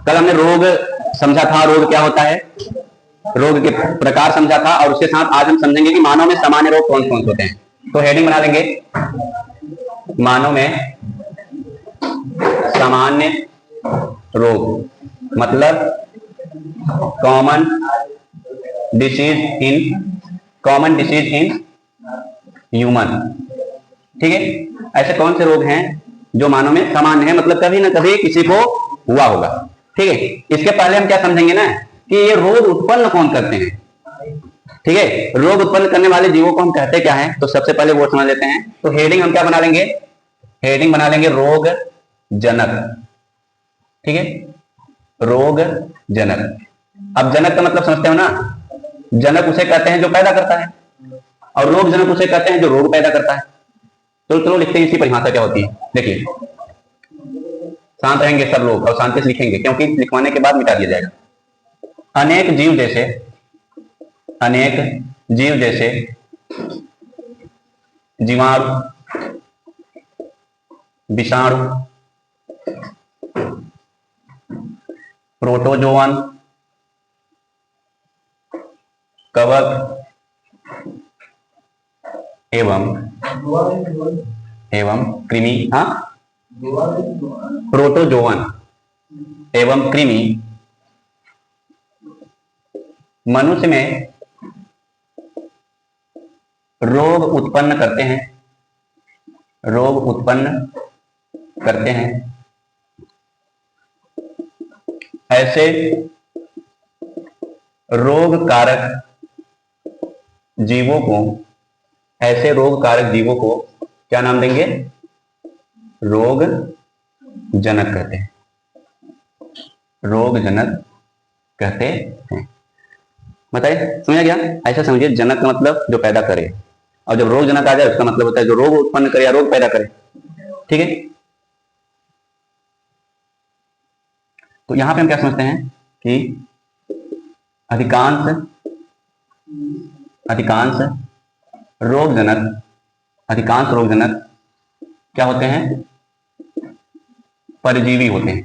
कल हमने रोग समझा था, रोग क्या होता है, रोग के प्रकार समझा था, और उसके साथ आज हम समझेंगे कि मानव में सामान्य रोग कौन कौन से होते हैं। तो हेडिंग बना लेंगे, मानव में सामान्य रोग, मतलब कॉमन डिसीज इन ह्यूमन। ठीक है, ऐसे कौन से रोग हैं जो मानव में सामान्य है, मतलब कभी ना कभी किसी को हुआ होगा। ठीक है, इसके पहले हम क्या समझेंगे ना कि ये रोग उत्पन्न कौन करते हैं। ठीक है, रोग उत्पन्न करने वाले जीवों को हम कहते क्या है, तो सबसे पहले वो समझ लेते हैं। तो हेडिंग हम क्या बना लेंगे, हेडिंग बना लेंगे रोग जनक। ठीक है, रोग जनक। अब जनक का मतलब समझते हो ना, जनक उसे कहते हैं जो पैदा करता है, और रोग जनक उसे कहते हैं जो रोग पैदा करता है। तो चलो लिखते हैं इसकी परिभाषा क्या होती है। देखिए, शांत रहेंगे सब लोग और शांति से लिखेंगे, क्योंकि लिखवाने के बाद मिटा दिया जाएगा। अनेक जीव जैसे जीवाणु, विषाणु, प्रोटोजोअन, कवक एवं कृमि, हाँ, प्रोटोजोअन एवं कृमि मनुष्य में रोग उत्पन्न करते हैं। ऐसे रोग कारक जीवों को क्या नाम देंगे, रोग जनक कहते हैं। रोग जनक कहते हैं। बताइए, समझा गया? ऐसा समझिए, जनक का मतलब जो पैदा करे, और जब रोग जनक आ जाए उसका मतलब होता है जो रोग उत्पन्न करे या रोग पैदा करे। ठीक है, तो यहां पे हम क्या समझते हैं कि अधिकांश रोग जनक क्या होते हैं, परजीवी होते हैं।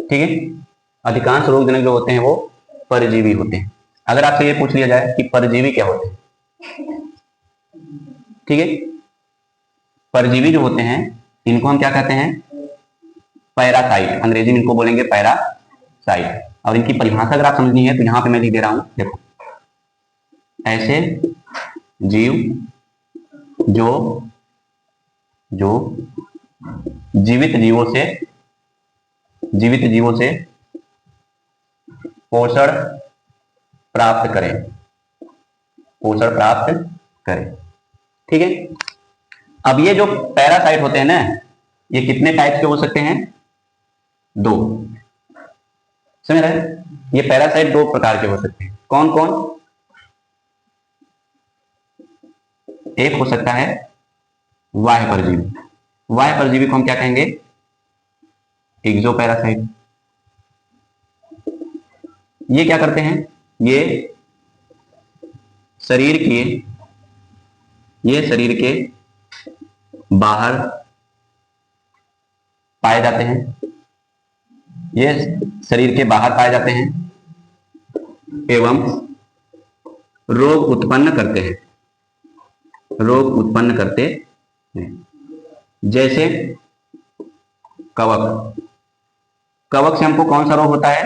ठीक है, अधिकांश रोग जनक जो होते हैं वो परजीवी होते हैं। अगर आपसे ये पूछ लिया जाए कि परजीवी क्या होते हैं, ठीक है, परजीवी जो होते हैं इनको हम क्या कहते हैं, पैरासाइट। अंग्रेजी में इनको बोलेंगे पैरासाइट। और इनकी परिभाषा अगर आप समझनी है तो यहां पे मैं लिख दे रहा हूं, देखो, ऐसे जीव जो जीवित जीवों से पोषण प्राप्त करें। ठीक है, अब ये जो पैरासाइट होते हैं ना, ये कितने टाइप के हो सकते हैं, 2। समझ रहे हैं? ये पैरासाइट 2 प्रकार के हो सकते हैं। कौन कौन? एक हो सकता है बाह्य परजीवी को हम क्या कहेंगे, एक्सोपैरासाइट। ये क्या करते हैं, ये शरीर के बाहर पाए जाते हैं, एवं रोग उत्पन्न करते हैं। जैसे कवक से हमको कौन सा रोग होता है,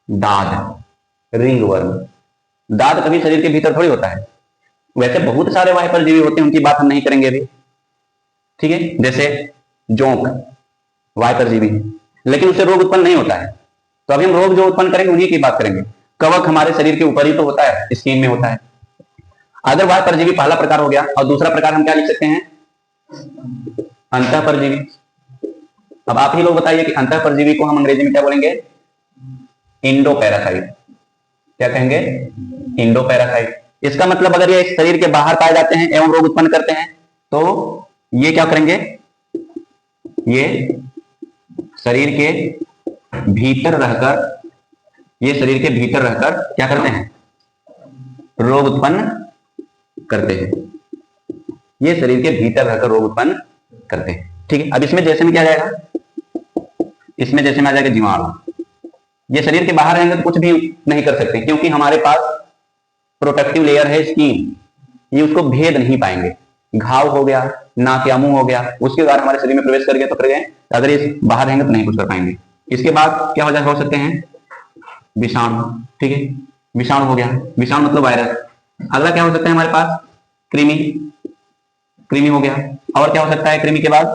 दाद, रिंगवर्म। दाद कभी शरीर के भीतर थोड़ी होता है। वैसे बहुत सारे बाह्य परजीवी होते हैं, उनकी बात हम नहीं करेंगे अभी। ठीक है, जैसे जोंक बाह्य परजीवी, लेकिन उससे रोग उत्पन्न नहीं होता है। तो अभी हम रोग जो उत्पन्न करेंगे उन्हीं की बात करेंगे। कवक हमारे शरीर के ऊपर ही तो होता है, स्किन में होता है। अगर बाह्य परजीवी पहला प्रकार हो गया, और दूसरा प्रकार हम क्या लिख सकते हैं, अंतः परजीवी। अब आप ही लोग बताइए कि अंतः परजीवी को हम अंग्रेजी में क्या बोलेंगे, इंडोपैरासाइट। क्या कहेंगे, इंडोपैरासाइट। इसका मतलब अगर ये शरीर के बाहर पाए जाते हैं एवं रोग उत्पन्न करते हैं, तो ये क्या करेंगे, ये शरीर के भीतर रहकर क्या करते हैं, रोग उत्पन्न करते हैं। ये शरीर के भीतर रहकर रोग उत्पन्न करते हैं। ठीक है, अब इसमें जैसे में क्या जाएगा, इसमें जैसे में आ जाएगा जीवाणु। ये शरीर के बाहर रहेंगे तो कुछ भी नहीं कर सकते, क्योंकि हमारे पास प्रोटेक्टिव लेयर है स्किन, ये उसको भेद नहीं पाएंगे। घाव हो गया, नाक या मुंह हो गया, उसके बाद हमारे शरीर में प्रवेश कर गया तो कर गए, अगर ये बाहर रहेंगे तो नहीं कुछ कर पाएंगे। इसके बाद क्या हो सकते हैं, विषाणु। ठीक है, विषाणु हो गया, विषाणु मतलब वायरस। अगला क्या हो सकता है हमारे पास, कृमि, कृमि हो गया। और क्या हो सकता है कृमि के बाद,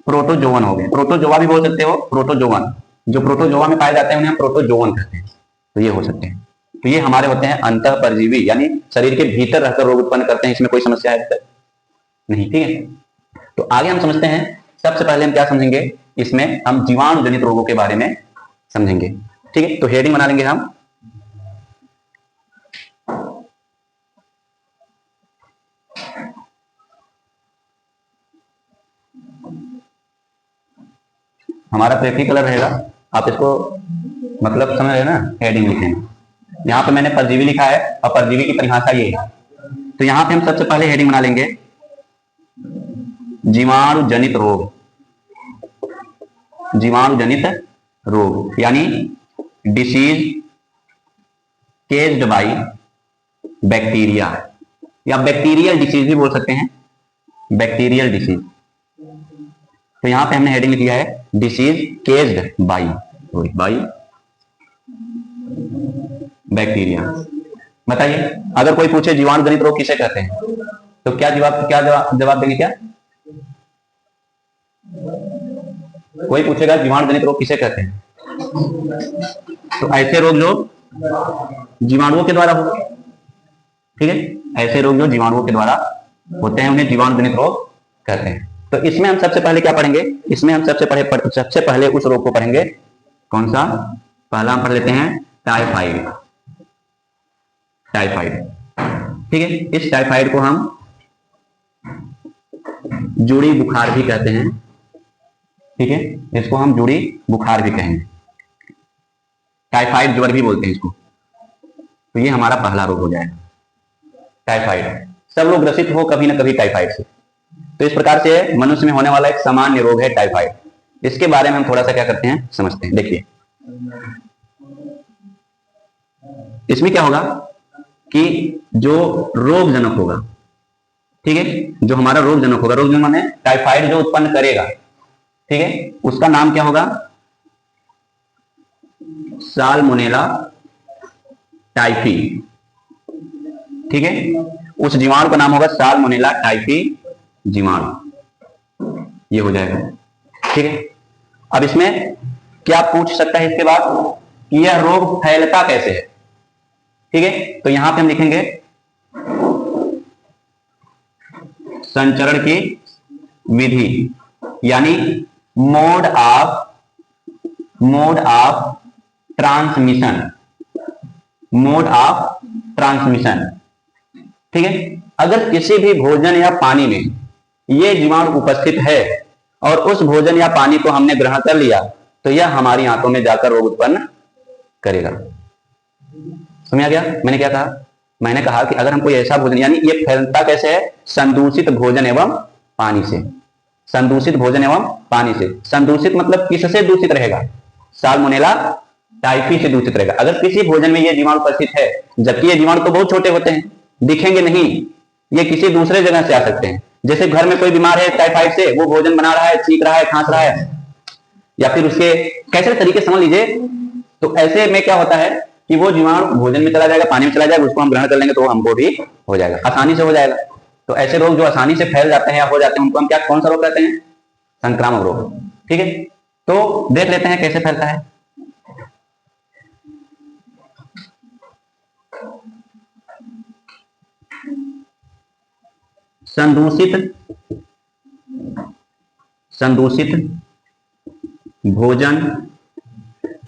प्रोटोजोवन हो गया। प्रोटोजोआ भी बोल सकते हो, प्रोटोजोवन, जो प्रोटोजोआ में पाए जाते हैं उन्हें हम प्रोटोजोवन कहते हैं। तो ये हो सकते हैं। तो ये हमारे होते हैं अंतः परजीवी, यानी शरीर के भीतर रहकर रोग उत्पन्न करते हैं। इसमें कोई समस्या है नहीं। ठीक है, तो आगे हम समझते हैं। सबसे पहले हम क्या समझेंगे, इसमें हम जीवाणु जनित रोगों के बारे में समझेंगे। ठीक है, तो हेडिंग बना लेंगे हम, हमारा तो एक ही कलर रहेगा, आप इसको मतलब समझ रहे ना, हेडिंग लिखेंगे। यहाँ पे मैंने परजीवी लिखा है और परजीवी की परिभाषा ये है। तो यहाँ पे हम सबसे पहले हेडिंग बना लेंगे जीवाणु जनित रोग। जीवाणु जनित रोग यानी डिसीज केज्ड बाई बैक्टीरिया, या बैक्टीरियल डिसीज भी बोल सकते हैं, बैक्टीरियल डिसीज। तो यहां पे हमने हेडिंग लिखा है डिसीज केज्ड बाई बैक्टीरिया। बताइए, अगर कोई पूछे जीवाणु जनित रोग किसे कहते हैं, तो क्या जवाब देंगे? क्या कोई पूछेगा जीवाणु जनित रोग किसे कहते हैं, तो ऐसे रोग जो जीवाणुओं के द्वारा होते हैं। ठीक है, ऐसे रोग जो जीवाणुओं के द्वारा होते हैं उन्हें जीवाणु जनित रोग कहते हैं। तो इसमें हम सबसे पहले क्या पढ़ेंगे, इसमें हम सबसे पहले उस रोग को पढ़ेंगे, कौन सा? पहला हम पढ़ लेते हैं टाइफाइड। टाइफाइड, ठीक है, इस टाइफाइड को हम जुड़ी बुखार भी कहते हैं। ठीक है, इसको हम जुड़ी बुखार भी कहेंगे, टाइफाइड ज्वर भी बोलते हैं इसको। तो ये हमारा पहला रोग हो जाएगा टाइफाइड। सब लोग ग्रसित हो कभी ना कभी टाइफाइड से। तो इस प्रकार से मनुष्य में होने वाला एक सामान्य रोग है टाइफाइड। इसके बारे में हम थोड़ा सा क्या करते हैं, समझते हैं। देखिए, इसमें क्या होगा कि जो रोग जनक होगा, ठीक है, जो हमारा रोग जनक होगा, रोग जनक माने टाइफाइड जो उत्पन्न करेगा, ठीक है, उसका नाम क्या होगा? Salmonella typhi. ठीक है, उस जीवाणु का नाम होगा साल्मोनेला टाइफी जीवाणु। ये हो जाएगा। ठीक है, अब इसमें क्या पूछ सकता है इसके बाद कि यह रोग फैलता कैसे है। ठीक है, तो यहां पे हम लिखेंगे संचरण की विधि, यानी mode of transmission, mode of transmission. ठीक है, अगर किसी भी भोजन या पानी में ये जीवाणु उपस्थित है और उस भोजन या पानी को हमने ग्रहण कर लिया, तो यह हमारी आंतों में जाकर रोग उत्पन्न करेगा। समझ आ गया मैंने क्या कहा? मैंने कहा कि अगर हम कोई ऐसा भोजन, यानी ये फैलता कैसे है? संदूषित भोजन एवं पानी से। संदूषित भोजन एवं पानी से। संदूषित मतलब किससे दूषित रहेगा? साल्मोनेला टाइफी से दूषित रहेगा। अगर किसी भोजन में ये जीवाणु उपस्थित है, जबकि ये जीवाणु तो बहुत छोटे होते हैं, दिखेंगे नहीं, ये किसी दूसरे जगह से आ सकते हैं। जैसे घर में कोई बीमार है टाइफाइड से, वो भोजन बना रहा है, चीख रहा है, खांस रहा है, या फिर उसके कैसे तरीके समझ लीजिए, तो ऐसे में क्या होता है कि वो जीवाणु भोजन में चला जाएगा, पानी में चला जाएगा, उसको हम ग्रहण कर लेंगे तो हमको भी हो जाएगा, आसानी से हो जाएगा। तो ऐसे रोग जो आसानी से फैल जाते हैं या हो जाते हैं, उनको हम क्या, कौन सा रोग कहते हैं? संक्रामक रोग। ठीक है, तो देख लेते हैं कैसे फैलता है। संदूषित भोजन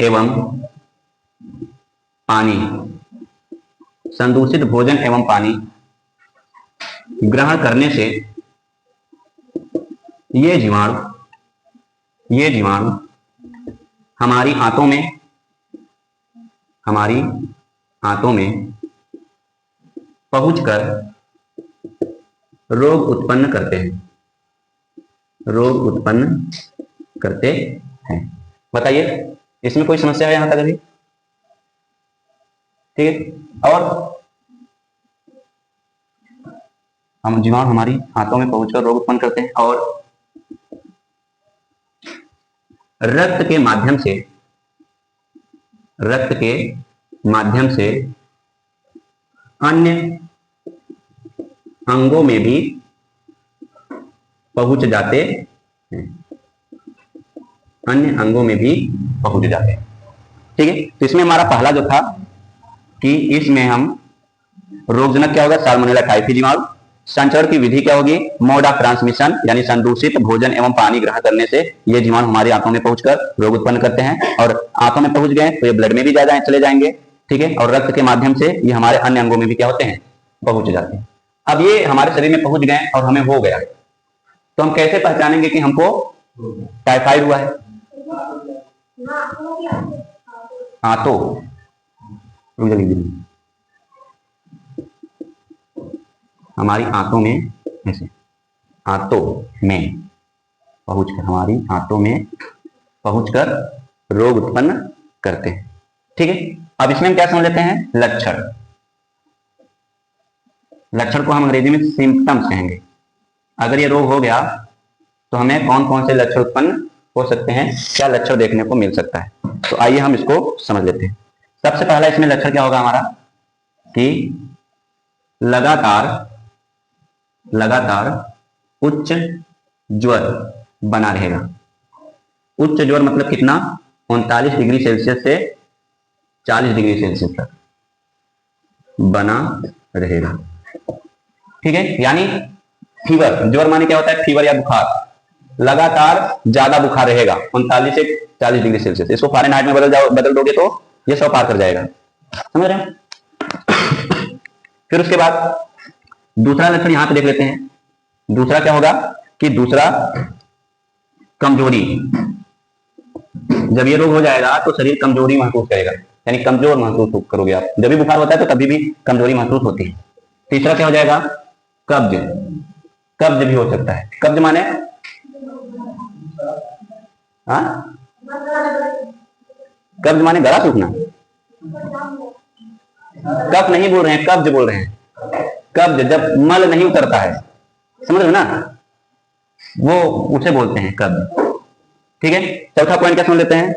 एवं पानी, संदूषित भोजन एवं पानी ग्रहण करने से ये जीवाणु हमारी आंतों में पहुंचकर रोग उत्पन्न करते हैं। बताइए, इसमें कोई समस्या है यहां तक अभी? ठीक है। और हम जीवाणु हमारी हाथों में पहुंचकर रोग उत्पन्न करते हैं और रक्त के माध्यम से अन्य अंगों में भी पहुंच जाते हैं, अन्य अंगों में भी पहुंच जाते हैं। ठीक है। तो इसमें हमारा पहला जो था कि इसमें हम रोगजनक क्या होगा, साल्मोनेला टाइफी जीवाणु। संचरण की विधि क्या होगी, मोड ऑफ ट्रांसमिशन, यानी संदूषित भोजन एवं पानी ग्रहण करने से ये जीवाणु हमारी आंतों में पहुंचकर रोग उत्पन्न करते हैं, और आंतों में पहुंच गए तो ये ब्लड में भी ज्यादा चले जाएंगे। ठीक है। और रक्त के माध्यम से ये हमारे अन्य अंगों में भी क्या होते हैं, पहुंच जाते हैं। अब ये हमारे शरीर में पहुंच गए और हमें हो गया, तो हम कैसे पहचानेंगे कि हमको टाइफाइड हुआ है? आंतों, हमारी आंतों में, ऐसे आंतों में पहुंचकर, हमारी आंतों में पहुंचकर रोग उत्पन्न करते हैं। ठीक है। अब इसमें हम क्या समझ लेते हैं, लक्षण। लक्षण को हम अंग्रेजी में सिम्पटम्स कहेंगे। अगर ये रोग हो गया तो हमें कौन कौन से लक्षण उत्पन्न हो सकते हैं, क्या लक्षण देखने को मिल सकता है, तो आइए हम इसको समझ लेते हैं। सबसे पहला इसमें लक्षण क्या होगा हमारा, कि लगातार उच्च ज्वर बना रहेगा। उच्च ज्वर मतलब कितना, 39 डिग्री सेल्सियस से 40 डिग्री सेल्सियस तक बना रहेगा। ठीक है। यानी फीवर, ज्वर माने क्या होता है, फीवर या बुखार। लगातार ज्यादा बुखार रहेगा 39 से 40 डिग्री सेल्सियस। इसको फ़ारेनहाइट में बदल दोगे तो ये 100 पार कर जाएगा, समझ रहे हैं। फिर उसके बाद दूसरा लक्षण यहां पे देख लेते हैं। दूसरा क्या होगा कि दूसरा कमजोरी। जब ये रोग हो जाएगा तो शरीर कमजोरी महसूस करेगा, यानी कमजोर महसूस करोगे आप। जब भी बुखार होता है तो कभी भी कमजोरी महसूस होती है। तीसरा क्या हो जाएगा, कब्ज। कब्ज भी हो सकता है। कब्ज माने, हाँ, कब्ज माने गला सूखना। कफ नहीं बोल रहे हैं, कब्ज बोल रहे हैं। कब्ज जब मल नहीं उतरता है, समझ रहे हो ना, वो उसे बोलते हैं कब्ज। ठीक है। चौथा पॉइंट क्या समझ लेते हैं,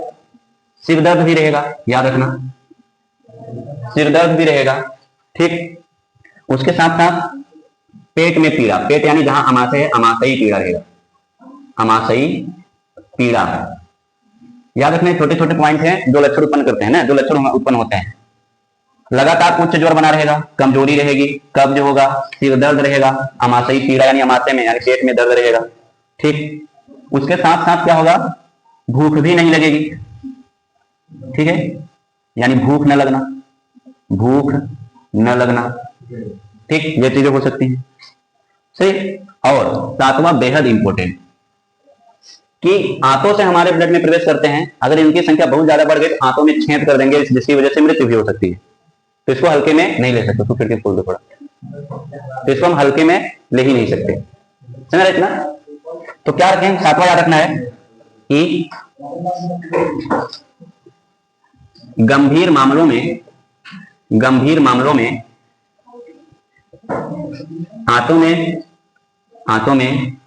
सिर दर्द भी रहेगा, याद रखना, सिर दर्द भी रहेगा। ठीक। उसके साथ साथ पेट में पीड़ा, पेट यानी जहां अमाशय है, अमाशयी पीड़ा रहेगा, अमाशयी पीड़ा। याद रखना, छोटे छोटे पॉइंट हैं जो लक्षण उत्पन्न करते हैं ना, जो लक्षण उत्पन्न होते हैं। लगातार उच्च ज्वर बना रहेगा, कमजोरी रहेगी, कब्ज होगा, सिर दर्द रहेगा, अमाशयी पीड़ा यानी अमाशय में यानी पेट में दर्द रहेगा। ठीक। उसके साथ साथ क्या होगा, भूख भी नहीं लगेगी। ठीक है। यानी भूख न लगना, भूख न लगना। ठीक, ये चीजें हो सकती हैं। सही। और सातवां बेहद इंपॉर्टेंट, कि आंतों से हमारे ब्लड में प्रवेश करते हैं, अगर इनकी संख्या बहुत ज्यादा बढ़ गई तो आंतों में छेद कर देंगे, जिसकी वजह से मृत्यु भी हो सकती है। तो इसको हल्के में नहीं ले सकते। तो फिर खोल दो थोड़ा, तो इसको हम हल्के में ले ही नहीं सकते, समझ रहे इतना। तो क्या रखें, सातवां याद रखना है कि गंभीर मामलों में आंतों में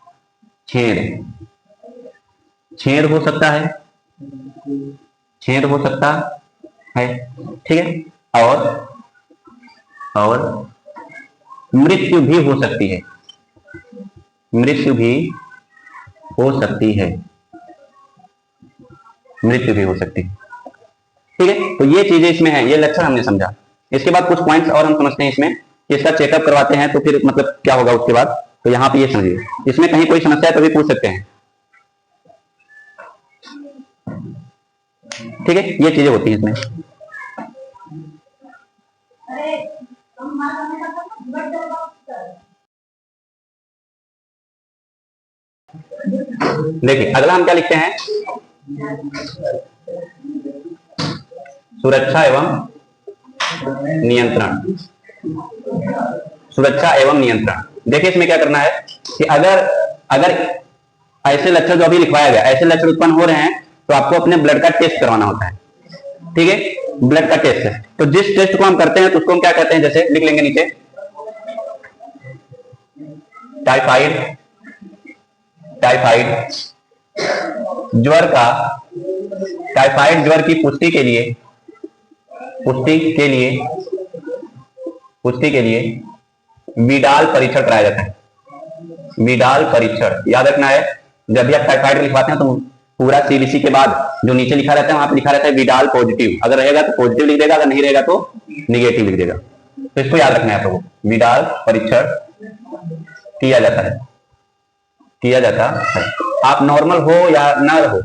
छेद हो सकता है, छेद हो सकता है। ठीक है। और मृत्यु भी हो सकती है, मृत्यु भी हो सकती है, मृत्यु भी हो सकती है। ठीक है। तो ये चीजें इसमें है, ये लक्षण हमने समझा। इसके बाद कुछ पॉइंट्स और हम समझते हैं इसमें, कि इसका चेकअप करवाते हैं तो फिर मतलब क्या होगा उसके बाद। तो यहाँ पे ये समझिए, इसमें कहीं कोई समस्या है तो भी पूछ सकते हैं। ठीक है। ये चीजें होती हैं इसमें। देखिए अगला हम क्या लिखते हैं, सुरक्षा एवं नियंत्रण। सुरक्षा एवं नियंत्रण। देखिए इसमें क्या करना है कि अगर ऐसे लक्षण जो अभी लिखवाया गया, ऐसे लक्षण उत्पन्न हो रहे हैं तो आपको अपने ब्लड का टेस्ट करवाना होता है, ठीक है, ब्लड का टेस्ट है। तो जिस टेस्ट को हम करते हैं तो उसको हम क्या कहते हैं, जैसे लिख लेंगे नीचे, टाइफाइड, टाइफाइड ज्वर का, टाइफाइड ज्वर की पुष्टि के लिए, पुष्टि के लिए, पुष्टि के लिए विडाल परीक्षण कराया जाता है। विडाल परीक्षण याद रखना है, जब भी आप टाइफाइड लिखवाते हैं तो पूरा सीबीसी के बाद जो नीचे लिखा रहता है वहां पे लिखा रहता है विडाल पॉजिटिव, अगर रहेगा तो पॉजिटिव लिख देगा, अगर नहीं रहेगा तो निगेटिव लिख देगा। तो इसको याद रखना है आपको, विडाल परीक्षण किया जाता है, किया जाता है। आप नॉर्मल हो या ना रहो,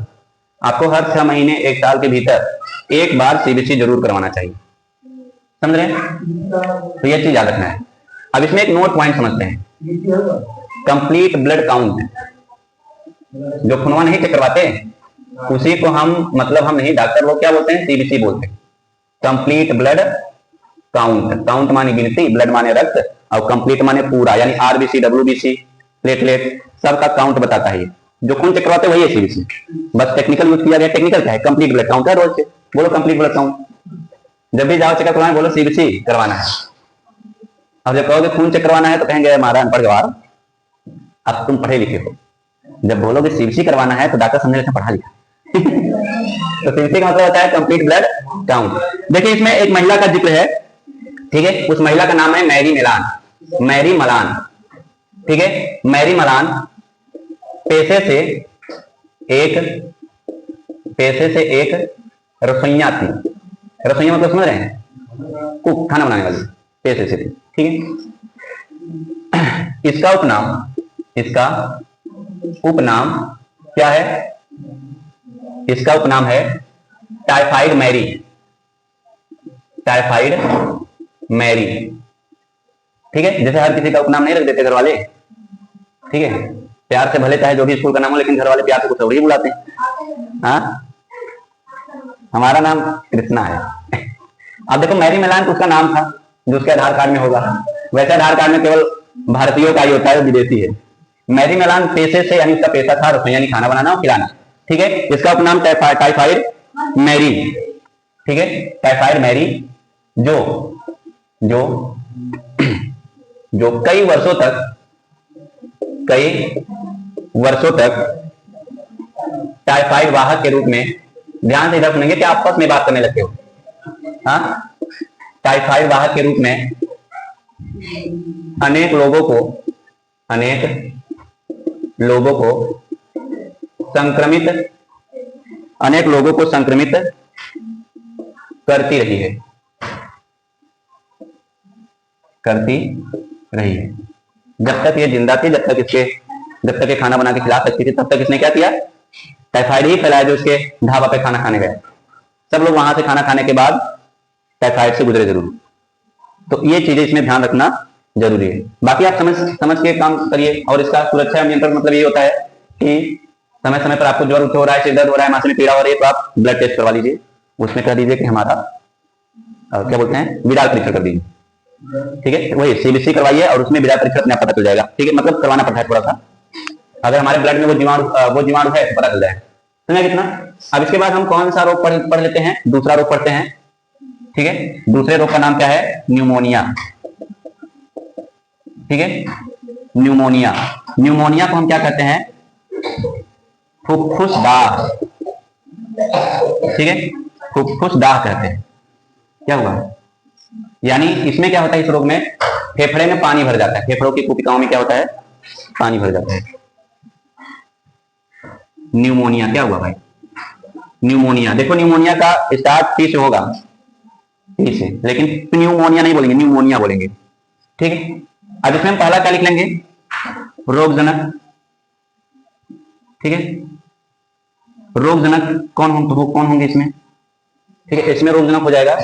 आपको हर 6 महीने 1 साल के भीतर एक बार सीबीसी जरूर करवाना चाहिए, समझ रहे हैं? तो ये चीज याद रखना है। अब इसमें एक नोट पॉइंट समझते हैं, कंप्लीट ब्लड काउंट, जो खुनवा नहीं चेक करवाते उसी को हम, मतलब हम नहीं, डॉक्टर लोग क्या बोलते हैं, सीबीसी बोलते हैं, कंप्लीट ब्लड काउंट। काउंट माने गिनती, ब्लड माने रक्त, और कंप्लीट माने पूरा, यानी आरबीसी, डब्ल्यूबीसी, प्लेटलेट, सबका काउंट बताता है। जो खून चेक करवाते वही है सीबीसी, बस टेक्निकल यूज किया गया। टेक्निकल क्या है, कंप्लीट ब्लड काउंट है, रोज से बोलो कंप्लीट ब्लड काउंट। जब भी जाओ चेकअप करवाने बोलो सीबीसी करवाना है। अब जब कहोगे खून चेक करवाना है तो कहेंगे हमारा अनपढ़ गवार, अब तुम पढ़े लिखे हो। जब बोलोगे सीबीसी करवाना है तो डॉक्टर समझे पढ़ा लिखा तो सीबीसी का मतलब होता है कंप्लीट ब्लड काउंट। देखिए इसमें एक महिला का जिक्र है, ठीक है, उस महिला का नाम है मैरी मेलान, मैरी मलान, ठीक है। मैरी मलान पेशे से एक रसोइया थी। रसोइया मतलब समझ रहे हैं, कुक, खाना बनाने वाली, पेशे से थी, ठीक है। इसका उपनाम क्या है, इसका उपनाम है टाइफाइड मैरी, टाइफाइड मैरी, ठीक है। जैसे हर किसी का उपनाम नहीं रख देते घर वाले, ठीक है, प्यार से भले चाहे जो भी स्कूल का नाम हो, लेकिन घर वाले प्यार से कुछ और ही बुलाते हैं। हाँ, हमारा नाम कृष्णा है। अब देखो मैरी मेलान तो उसका नाम था जो उसके आधार कार्ड में होगा, वैसे आधार कार्ड में केवल भारतीयों का ही होता है, विदेशी है। मैरी मेलान पेशे से, यानी उसका पेशा था रसोई, यानी खाना बनाना और खिलाना, ठीक है। इसका उपनाम टाइफाइड मैरी, ठीक है, टाइफाइड मैरी, जो कई वर्षों तक टाइफाइड वाहक के रूप में, ध्यान से इधर सुनेंगे कि आपस में बात करने लगते हो, हाँ, टाइफाइड वाहक के रूप में अनेक लोगों को संक्रमित करती रही है, जब तक ये जिंदा थी, जब तक ये खाना बना के खिला सकती थी, तब तक इसने क्या किया, टाइफाइड ही फैलाया। जो उसके ढाबा पे खाना खाने गए, सब लोग वहां से खाना खाने के बाद टाइफाइड से गुजरे जरूर। तो ये चीजें इसमें ध्यान रखना जरूरी है। बाकी आप समझ के काम करिए। और इसका सुरक्षा नियंत्रण मतलब ये होता है कि समय समय पर आपको ज्वर हो रहा है, सिर दर्द हो रहा है, माथे में पीड़ा हो रही है, तो आप ब्लड टेस्ट करवा लीजिए। उसमें कह दीजिए कि हमारा क्या बोलते हैं, विडाल परीक्षण कर दीजिए, ठीक है। वही सीबीसी करवाइए और उसमें विडाल परीक्षण अपने आप पता चल जाएगा, ठीक है। मतलब करवाना पड़ता है थोड़ा सा, अगर हमारे ब्लड में वो जीवाणु है तो पता चल जाएगा। समझा कितना? अब इसके बाद हम कौन सा रोग पढ़ लेते हैं, दूसरा रोग पढ़ते हैं, ठीक है। दूसरे रोग का नाम क्या है, न्यूमोनिया, ठीक है। न्यूमोनिया, न्यूमोनिया को हम क्या कहते हैं, फुफ्फुसदाह, ठीक है, फुफ्फुसदाह कहते हैं। क्या हुआ, यानी इसमें क्या होता है, इस रोग में फेफड़े में पानी भर जाता है, फेफड़ों की कोशिकाओं में क्या होता है, पानी भर जाता है। न्यूमोनिया क्या हुआ भाई, न्यूमोनिया। देखो न्यूमोनिया का स्टार्ट टी से होगा, टी से, लेकिन न्यूमोनिया नहीं बोलेंगे, न्यूमोनिया बोलेंगे, ठीक है। अब इसमें हम पहला क्या लिख लेंगे, रोगजनक, ठीक है। रोगजनक कौन होंगे इसमें, ठीक है। इसमें रोगजनक हो जाएगा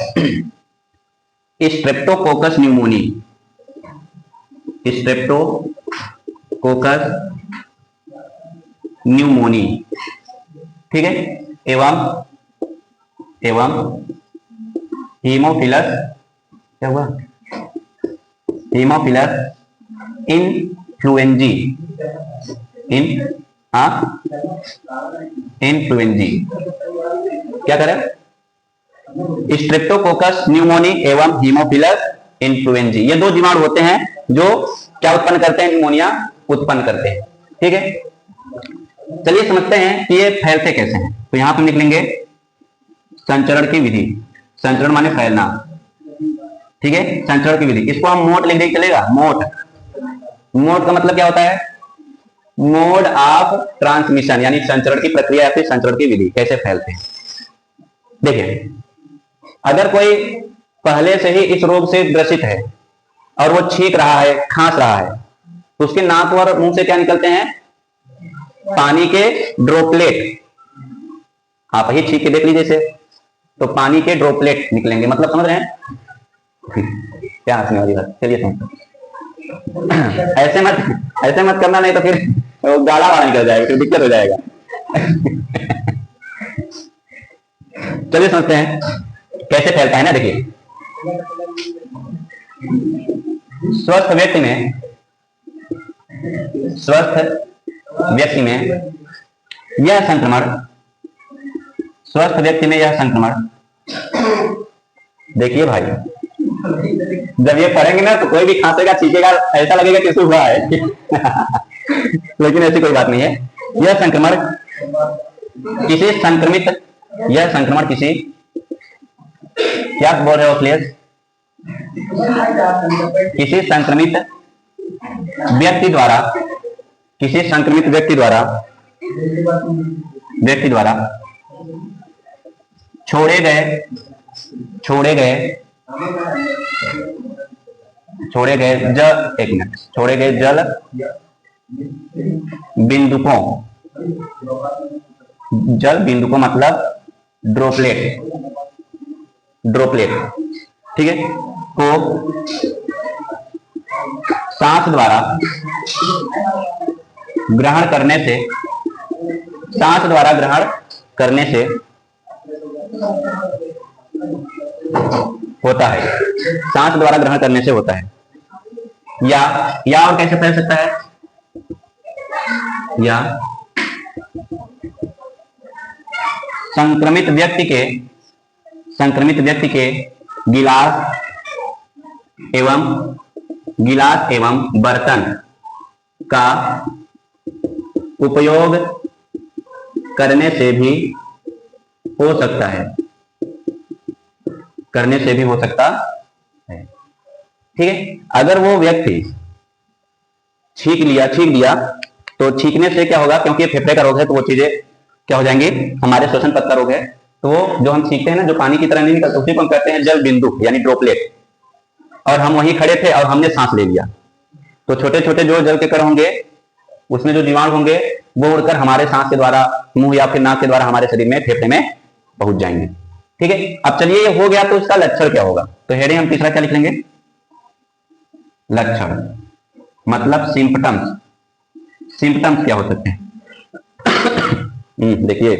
स्ट्रेप्टोकोकस न्यूमोनी, स्ट्रेप्टोकोकस न्यूमोनी, ठीक है। एवं हीमोफिलस, क्या हुआ, हीमोफिलस इन्फ्लुएंजी, हाँ, इन्फ्लुएंजी। क्या करें? स्ट्रेप्टोकोकस न्यूमोनिक एवं हीमोफिलस इन्फ्लुएंजी, ये दो जीवाणु होते हैं जो क्या उत्पन्न करते हैं? न्यूमोनिया उत्पन्न करते हैं। ठीक है, चलिए समझते हैं कि ये फैलते कैसे हैं। तो यहां पर लिख लेंगे संचरण की विधि। संचरण माने फैलना। ठीक है, संचरण की विधि, इसको हम मोड लिख देंगे, चलेगा? मोड। मोड का मतलब क्या होता है? मोड ऑफ ट्रांसमिशन, यानी संचरण की प्रक्रिया या फिर संचरण की विधि, कैसे फैलते हैं। देखिए, अगर कोई पहले से ही इस रोग से ग्रसित है और वो छींक रहा है, खांस रहा है, तो उसके नाक और मुंह से क्या निकलते हैं? पानी के ड्रॉपलेट। आप ही छींक के देख लीजिए इसे, तो पानी के ड्रॉपलेट निकलेंगे। मतलब समझ रहे हैं? क्या हंसने वाली बात, चलिए समझ। ऐसे मत करना, नहीं तो फिर गाढ़ा वाला निकल जाएगा, फिर दिक्कत हो जाएगा। चलिए समझते हैं कैसे फैलता है ना। देखिए, स्वस्थ व्यक्ति में यह संक्रमण देखिए भाई, जब ये पढ़ेंगे ना तो कोई भी खांसेगा, छींकेगा, ऐसा लगेगा कि इसको हुआ है। लेकिन ऐसी कोई बात नहीं है। यह संक्रमण किसी क्या बोल रहे हो प्लीज? किसी संक्रमित व्यक्ति द्वारा छोड़े गए जल बिंदुकों मतलब ड्रॉपलेट, ठीक है, को सांस द्वारा ग्रहण करने से होता है। सांस द्वारा ग्रहण करने से होता है। या और कैसे फैल सकता है? या संक्रमित व्यक्ति के गिलास एवं बर्तन का उपयोग करने से भी हो सकता है। ठीक है, अगर वो व्यक्ति छींक लिया तो छींकने से क्या होगा? क्योंकि ये फेफड़े का रोग है तो वो चीजें क्या हो जाएंगी? हमारे श्वसन पथ का रोग है, तो वो जो हम छींकते हैं ना, जो पानी की तरह नहीं निकलता, उसी को हम कहते हैं जल बिंदु यानी ड्रॉपलेट। और हम वहीं खड़े थे और हमने सांस ले लिया, तो छोटे छोटे जो जल के कण होंगे, उसमें जो जीवाणु होंगे, वो उड़कर हमारे सांस के द्वारा, मुंह या फिर नाक के द्वारा हमारे शरीर में, फेफड़े में पहुंच जाएंगे। ठीक है, अब चलिए ये हो गया, तो इसका लक्षण क्या होगा? तो हेडिंग हम तीसरा क्या लिख लेंगे? लक्षण मतलब सिम्पटम्स। सिम्पटम्स क्या हो सकते हैं? देखिए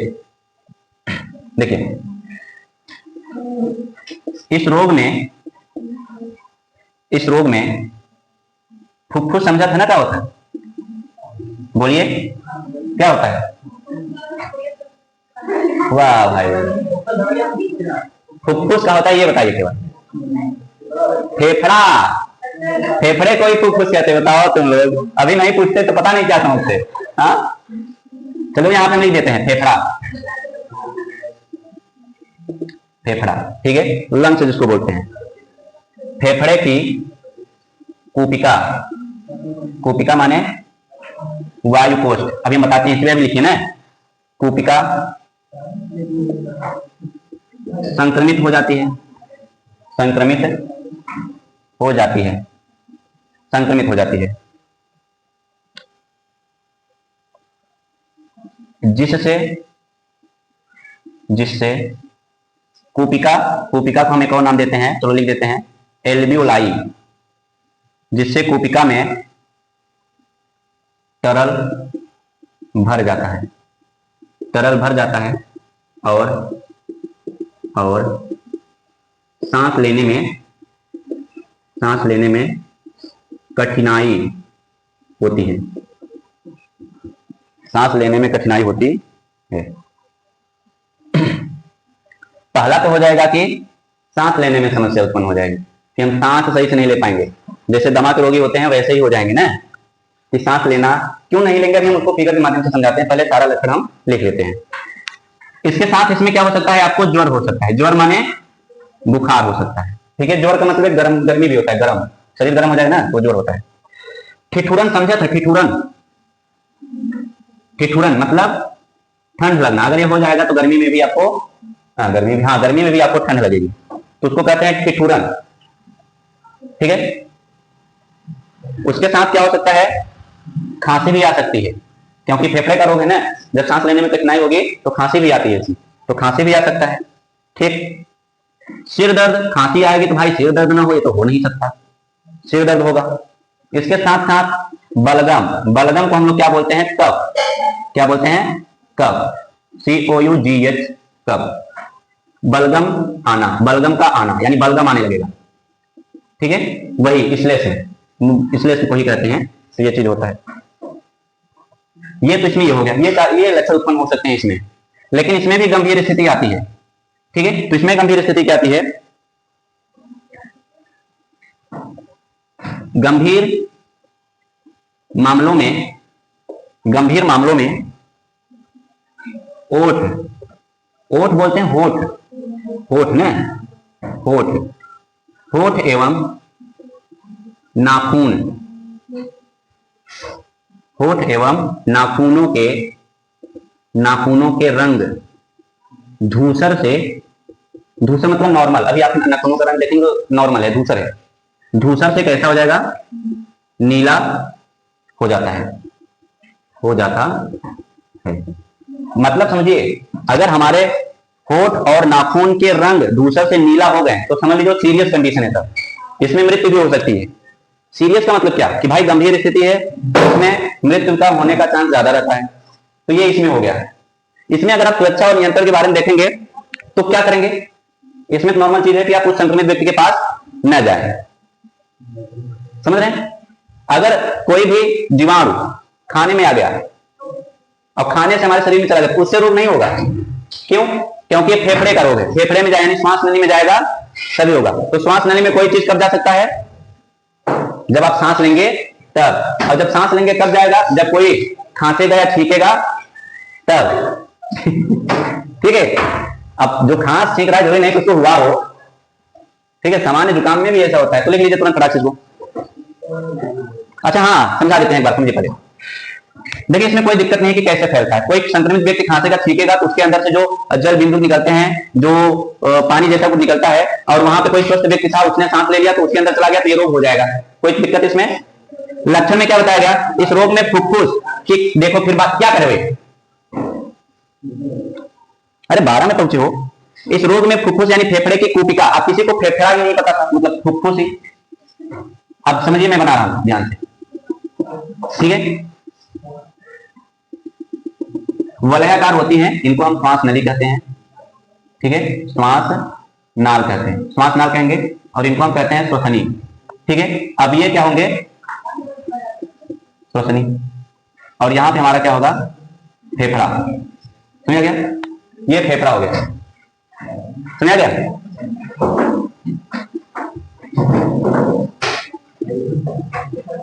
इस रोग में फुफ्फुस समझा था ना क्या होता है? बोलिए क्या होता है? वाह भाई, फुफ्फुस का होता है ये बताइए केवल। फेफड़े को ही फुफ्फुस कहते, बताओ तुम लोग। अभी नहीं पूछते तो पता नहीं क्या समझते। हाँ, चलो यहां पे लिख देते हैं फेफड़ा। ठीक है, लंग्स जिसको बोलते हैं। फेफड़े की कूपिका माने वायु कोष्ठ। अभी हम बताते हैं, इसलिए लिखिए ना, कूपिका संक्रमित हो जाती है, जिससे कूपिका को हम एक और नाम देते हैं, चलो लिख देते हैं एल्वियोलाई, जिससे कूपिका में तरल भर जाता है और सांस लेने में कठिनाई होती है। सांस लेने में कठिनाई होती है। पहला तो हो जाएगा कि सांस लेने में समस्या उत्पन्न हो जाएगी कि हम सांस सही से नहीं ले पाएंगे। जैसे दमा के रोगी होते हैं वैसे ही हो जाएंगे ना, कि सांस लेना क्यों नहीं लेंगे, अभी हम उसको फिगर के माध्यम से समझाते हैं। पहले सारा लक्षण हम लिख लेते हैं। इसके साथ इसमें क्या हो सकता है, आपको ज्वर हो सकता है। ज्वर माने बुखार हो सकता है, ठीक है। ज्वर का मतलब गर्मी भी होता है, गर्म शरीर गर्म हो जाए ना तो ज्वर होता है। ठिठुरन समझा था, ठिठुरन, ठिठुरन मतलब ठंड लगना। अगर ये हो जाएगा तो गर्मी में भी आपको गर्मी में भी आपको ठंड लगेगी, तो उसको कहते हैं ठिठुरन, ठीक है। उसके साथ क्या हो सकता है, खांसी भी आ सकती है, क्योंकि फेफड़े का रोग है ना। जब सांस लेने में कठिनाई होगी तो खांसी भी आती है, तो खांसी भी आ सकता है, ठीक। सिर दर्द, खांसी आएगी तो भाई सिर दर्द ना हो, ये तो हो नहीं सकता, सिर दर्द होगा। इसके साथ साथ बलगम, बलगम को हम लोग क्या बोलते हैं, कफ, क्या बोलते हैं, कफ, COUGH, कफ। बलगम आना, बलगम का आना यानी बलगम आने लगेगा, ठीक है। वही इसलिए को ही कहते हैं, तो ये चीज होता है। ये तो इसमें ये हो गया, ये लक्षण उत्पन्न हो सकते हैं इसमें, लेकिन इसमें भी गंभीर स्थिति आती है, ठीक है। तो इसमें गंभीर स्थिति क्या आती है, गंभीर मामलों में ओठ बोलते हैं, होठ ना, होठ एवं नाखून, होठ एवं नाखूनों के रंग धूसर मतलब नॉर्मल, अभी आप नाखूनों का रंग देखेंगे नॉर्मल है, धूसर है, धूसर से कैसा हो जाएगा, नीला हो जाता है, मतलब समझिए, अगर हमारे होठ और नाखून के रंग धूसर से नीला हो गए तो समझ लीजिए सीरियस कंडीशन है, तब इसमें मृत्यु भी हो सकती है। सीरियस का मतलब क्या, कि भाई गंभीर स्थिति है, इसमें मृत्यु का होने का चांस ज्यादा रहता है, तो ये इसमें हो गया है। इसमें अगर आप सुरक्षा और नियंत्रण के बारे में देखेंगे तो क्या करेंगे, इसमें नॉर्मल चीज है कि आप उस संक्रमित व्यक्ति के पास न जाए, समझ रहे हैं। अगर कोई भी जीवाणु खाने में आ गया और खाने से हमारे शरीर में चला गया, उससे रोग नहीं होगा, क्यों, क्योंकि ये फेफड़े का रोग है, फेफड़े में जाए यानी श्वास नली में जाएगा तभी होगा। तो श्वास नली में कोई चीज कब जा सकता है, जब आप सांस लेंगे तब, और जब सांस लेंगे कब जाएगा, जब कोई खांसेगा या छींकेगा तब ठीक है। अब जो खांस छींक रहा है, जो नहीं कुछ तो हुआ हो, ठीक है। सामान्य जुकाम में भी ऐसा होता है, तो लिख लीजिए तुरंत फटाक से इसको। अच्छा हाँ, समझा देते हैं एक बार, समझिए पहले। देखिए इसमें कोई दिक्कत नहीं है कि कैसे फैलता है। कोई संक्रमित व्यक्ति खांसेगा छींकेगा तो उसके अंदर से जो जल बिंदु निकलते हैं, जो पानी जैसा कुछ निकलता है, और वहां पे कोई स्वस्थ व्यक्ति था, उसने सांस ले लिया तो उसके अंदर चला गया, तो ये रोग हो जाएगा, कोई दिक्कत इसमें। लक्षण में क्या बताया गया, इस रोग में फुफ्फुस की, देखो फिर बात क्या करे, अरे 12 में पहुंचे हो। इस रोग में फुफ्फुस यानी फेफड़े की कूपिका, अब किसी को फेफड़ा ही नहीं पता था, मतलब फुफ्फुस ही। अब समझिए मैं बना रहा हूं ध्यान से, ठीक है। वलयाकार होती हैं, इनको हम श्वास नली कहते हैं, ठीक है, श्वास नाल कहते हैं, श्वास नाल कहेंगे, और इनको हम कहते हैं श्वसनी, ठीक है। अब ये क्या होंगे, श्वसनी, और यहां पे हमारा क्या होगा, फेफड़ा, समझा गया, ये फेफड़ा हो गया, समझा गया।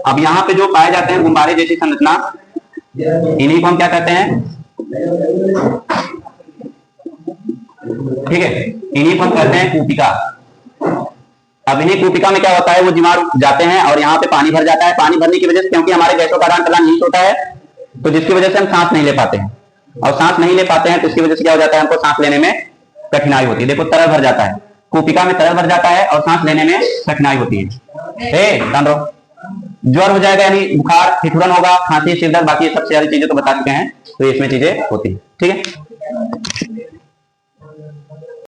अब यहां पे जो पाए जाते हैं गुब्बारे जैसी संरचना, इन्हीं को हम क्या कहते हैं, ठीक है, इन्हीं को हम कहते हैं कूपिका। अब इन्हीं कूपिका में क्या होता है, वो जीवाणु जाते हैं और यहाँ पे पानी भर जाता है। पानी भरने की वजह से, क्योंकि हमारे गैसों का आदान प्रदान नीच होता है, तो जिसकी वजह से हम सांस नहीं ले पाते हैं, और सांस नहीं ले पाते हैं तो इसकी वजह से क्या हो जाता है, हमको सांस लेने में कठिनाई होती है। देखो तरल भर जाता है, कूपिका में तरल भर जाता है और सांस लेने में कठिनाई होती है। ज्वर हो जाएगा यानी बुखार, ठिठुरन होगा, खांसी, सिर दर्द, बाकी सबसे सारी चीजें तो बता चुके हैं, तो इसमें चीजें होती है, ठीक है।